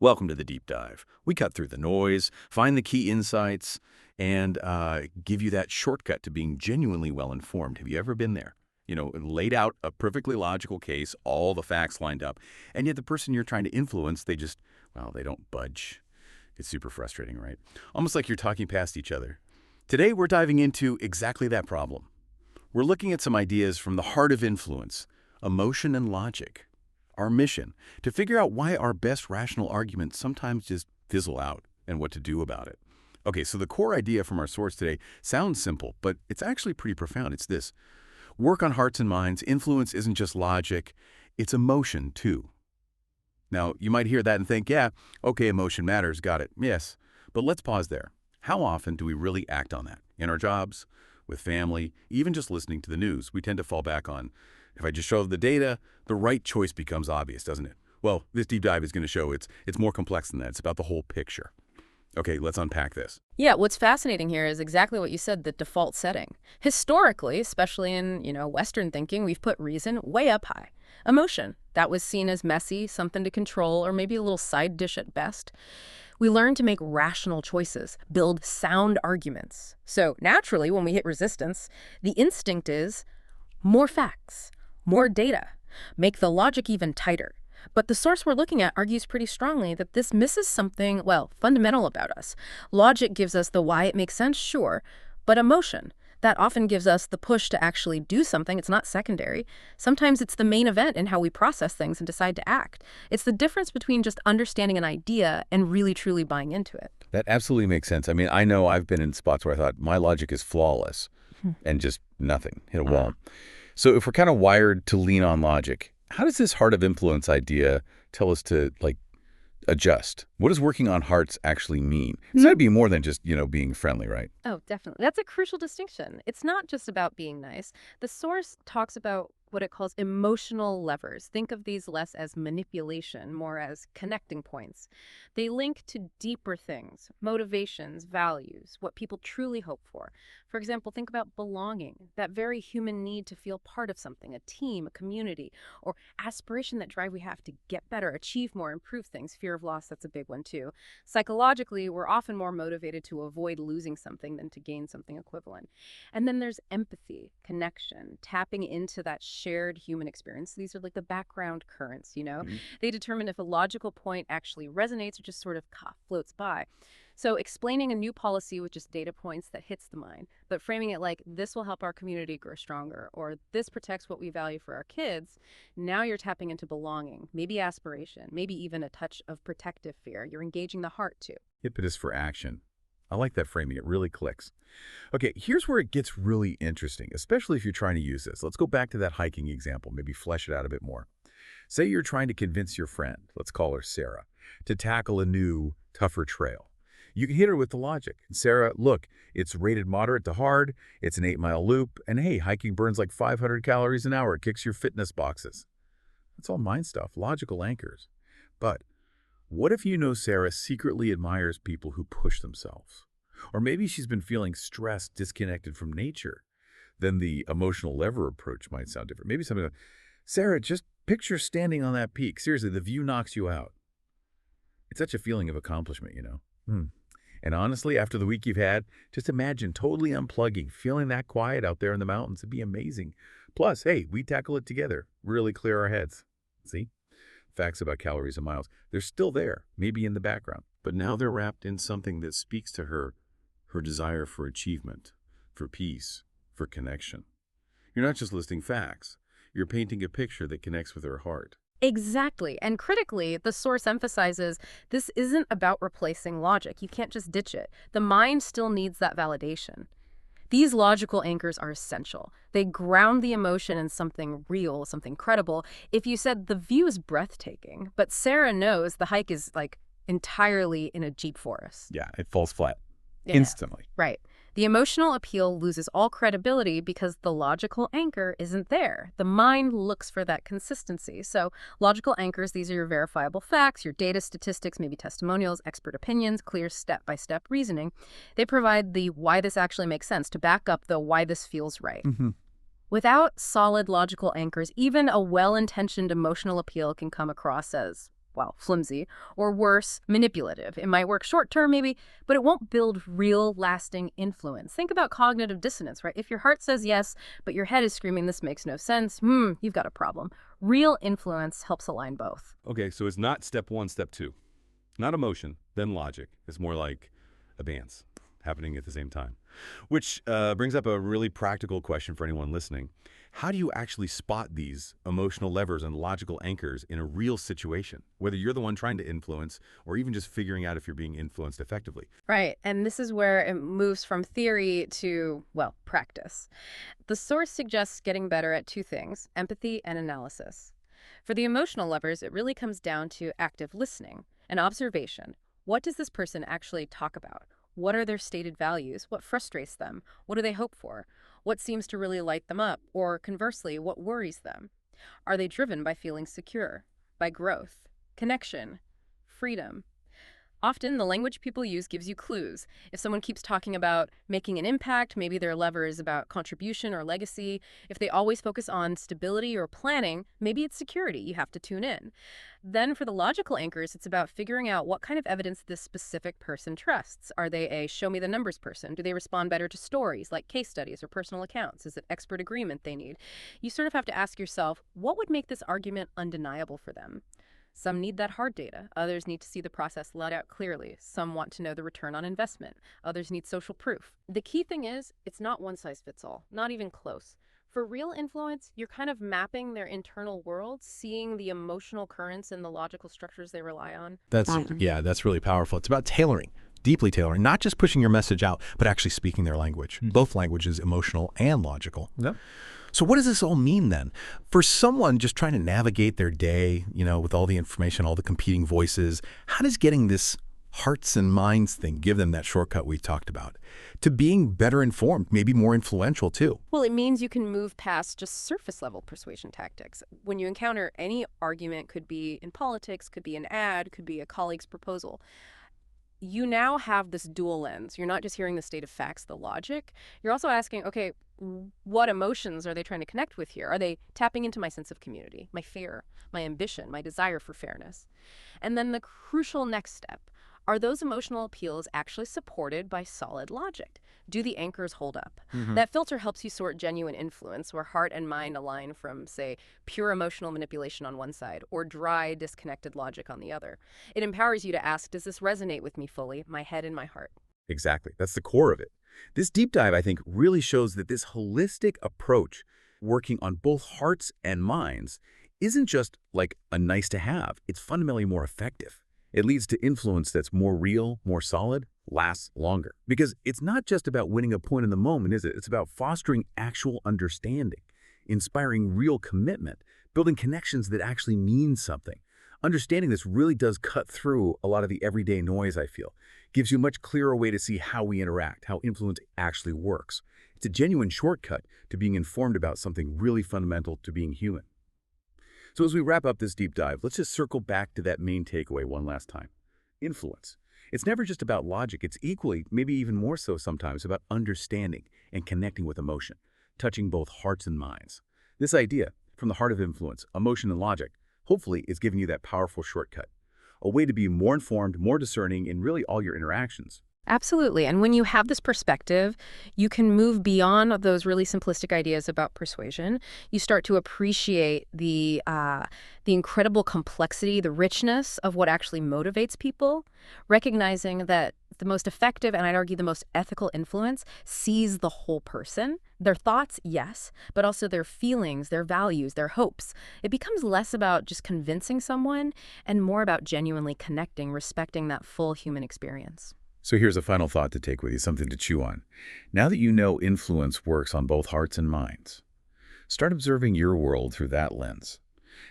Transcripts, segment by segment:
Welcome to the deep dive. We cut through the noise, find the key insights, and give you that shortcut to being genuinely well-informed. Have you ever been there? You know, laid out a perfectly logical case, all the facts lined up, and yet the person you're trying to influence, they don't budge. It's super frustrating, right? Almost like you're talking past each other. Today, we're diving into exactly that problem. We're looking at some ideas from the heart of influence, emotion and logic. Our mission, to figure out why our best rational arguments sometimes just fizzle out and what to do about it. Okay, so the core idea from our source today sounds simple, but it's actually pretty profound. It's this: work on hearts and minds. Influence isn't just logic, it's emotion too. Now, you might hear that and think, yeah, okay, emotion matters, got it. Yes, but let's pause there. How often do we really act on that? In our jobs, with family, even just listening to the news, we tend to fall back on, if I just show the data, the right choice becomes obvious, doesn't it? Well, this deep dive is going to show it's more complex than that. It's about the whole picture. Okay, let's unpack this. Yeah, what's fascinating here is exactly what you said, the default setting. Historically, especially in, Western thinking, we've put reason way up high. Emotion, that was seen as messy, something to control, or maybe a little side dish at best. We learn to make rational choices, build sound arguments. So naturally, when we hit resistance, the instinct is more facts, more data, make the logic even tighter. But the source we're looking at argues pretty strongly that this misses something, fundamental about us. Logic gives us the why it makes sense, sure, but emotion, that often gives us the push to actually do something. It's not secondary. Sometimes it's the main event in how we process things and decide to act. It's the difference between just understanding an idea and really truly buying into it. That absolutely makes sense. I mean, I know I've been in spots where I thought my logic is flawless and just nothing, hit a wall. So if we're kind of wired to lean on logic, how does this heart of influence idea tell us to, adjust? What does working on hearts actually mean? It's got to be more than just, being friendly, right? Oh, definitely. That's a crucial distinction. It's not just about being nice. The source talks about what it calls emotional levers. Think of these less as manipulation, more as connecting points. They link to deeper things, motivations, values, what people truly hope for. For example, think about belonging, that very human need to feel part of something, a team, a community, or aspiration, that drive we have to get better, achieve more, improve things. Fear of loss, that's a big one too. Psychologically, we're often more motivated to avoid losing something than to gain something equivalent. And then there's empathy, connection, tapping into that shared human experience. These are like the background currents, They determine if a logical point actually resonates or just sort of floats by. So explaining a new policy with just data points that hits the mind, but framing it like this will help our community grow stronger, or this protects what we value for our kids, now you're tapping into belonging, maybe aspiration, maybe even a touch of protective fear. You're engaging the heart too. Impetus for action. I like that framing. It really clicks. Okay, here's where it gets really interesting, especially if you're trying to use this. Let's go back to that hiking example, maybe flesh it out a bit more. Say you're trying to convince your friend, let's call her Sarah, to tackle a new, tougher trail. You can hit her with the logic. Sarah, look, it's rated moderate to hard, it's an 8-mile loop, and hey, hiking burns like 500 calories an hour, it kicks your fitness boxes. That's all mind stuff, logical anchors. But what if Sarah secretly admires people who push themselves? Or maybe she's been feeling stressed, disconnected from nature. Then the emotional lever approach might sound different. Maybe something like, Sarah, just picture standing on that peak. Seriously, the view knocks you out. It's such a feeling of accomplishment, And honestly, after the week you've had, just imagine totally unplugging, feeling that quiet out there in the mountains. It'd be amazing. Plus, hey, we tackle it together. Really clear our heads. See? Facts about calories and miles. They're still there, maybe in the background. But now they're wrapped in something that speaks to her desire for achievement, for peace, for connection. You're not just listing facts. You're painting a picture that connects with her heart. Exactly. And critically, the source emphasizes this isn't about replacing logic. You can't just ditch it. The mind still needs that validation. These logical anchors are essential. They ground the emotion in something real, something credible. If you said the view is breathtaking, but Sarah knows the hike is entirely in a Jeep forest. Yeah, it falls flat. Yeah. Instantly. Right. The emotional appeal loses all credibility because the logical anchor isn't there. The mind looks for that consistency. So logical anchors, these are your verifiable facts, your data, statistics, maybe testimonials, expert opinions, clear step-by-step reasoning. They provide the why this actually makes sense to back up the why this feels right. Without solid logical anchors, even a well-intentioned emotional appeal can come across as well, flimsy, or worse, manipulative. It might work short term, maybe, but it won't build real, lasting influence. Think about cognitive dissonance, right? If your heart says yes, but your head is screaming, this makes no sense, you've got a problem. Real influence helps align both. Okay, so it's not step one, step two. Not emotion, then logic. It's more like a dance happening at the same time. Which brings up a really practical question for anyone listening. How do you actually spot these emotional levers and logical anchors in a real situation, whether you're the one trying to influence or even just figuring out if you're being influenced effectively? Right, and this is where it moves from theory to, well, practice. The source suggests getting better at two things, empathy and analysis. For the emotional levers, it really comes down to active listening and observation. What does this person actually talk about? What are their stated values? What frustrates them? What do they hope for? What seems to really light them up? Or conversely, what worries them? Are they driven by feeling secure, by growth, connection, freedom? Often, the language people use gives you clues. If someone keeps talking about making an impact, maybe their lever is about contribution or legacy. If they always focus on stability or planning, maybe it's security. You have to tune in. Then for the logical anchors, it's about figuring out what kind of evidence this specific person trusts. Are they a show-me-the-numbers person? Do they respond better to stories like case studies or personal accounts? Is it expert agreement they need? You sort of have to ask yourself, what would make this argument undeniable for them? Some need that hard data. Others need to see the process laid out clearly. Some want to know the return on investment. Others need social proof. The key thing is, it's not one size fits all, not even close. For real influence, you're kind of mapping their internal world, seeing the emotional currents and the logical structures they rely on. That's really powerful. It's about tailoring, deeply tailoring, not just pushing your message out, but actually speaking their language. Both languages, emotional and logical. Yep. So what does this all mean then? For someone just trying to navigate their day, with all the information, all the competing voices, how does getting this hearts and minds thing give them that shortcut we talked about to being better informed, maybe more influential too? Well, it means you can move past just surface level persuasion tactics. When you encounter any argument, could be in politics, could be an ad, could be a colleague's proposal, you now have this dual lens. You're not just hearing the state of facts, the logic. You're also asking, okay, what emotions are they trying to connect with here? Are they tapping into my sense of community, my fear, my ambition, my desire for fairness? And then the crucial next step, are those emotional appeals actually supported by solid logic? Do the anchors hold up? That filter helps you sort genuine influence where heart and mind align from, say, pure emotional manipulation on one side or dry, disconnected logic on the other. It empowers you to ask, does this resonate with me fully, my head and my heart? Exactly. That's the core of it. This deep dive, I think, really shows that this holistic approach, working on both hearts and minds, isn't just like a nice to have. It's fundamentally more effective. It leads to influence that's more real, more solid, lasts longer. Because it's not just about winning a point in the moment, is it? It's about fostering actual understanding, inspiring real commitment, building connections that actually mean something. Understanding this really does cut through a lot of the everyday noise, I feel. Gives you a much clearer way to see how we interact, how influence actually works. It's a genuine shortcut to being informed about something really fundamental to being human. So as we wrap up this deep dive, let's just circle back to that main takeaway one last time. Influence. It's never just about logic. It's equally, maybe even more so sometimes, about understanding and connecting with emotion, touching both hearts and minds. This idea, from the heart of influence, emotion and logic, hopefully is giving you that powerful shortcut. A way to be more informed, more discerning in really all your interactions. Absolutely. And when you have this perspective, you can move beyond those really simplistic ideas about persuasion. You start to appreciate the incredible complexity, the richness of what actually motivates people, recognizing that the most effective, and I'd argue the most ethical influence, sees the whole person. Their thoughts, yes, but also their feelings, their values, their hopes. It becomes less about just convincing someone and more about genuinely connecting, respecting that full human experience. So here's a final thought to take with you, something to chew on. Now that you know influence works on both hearts and minds, start observing your world through that lens.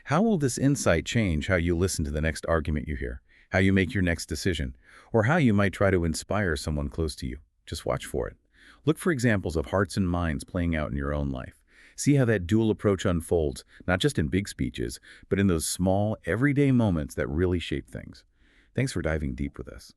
How will this insight change how you listen to the next argument you hear, how you make your next decision, or how you might try to inspire someone close to you? Just watch for it. Look for examples of hearts and minds playing out in your own life. See how that dual approach unfolds, not just in big speeches, but in those small, everyday moments that really shape things. Thanks for diving deep with us.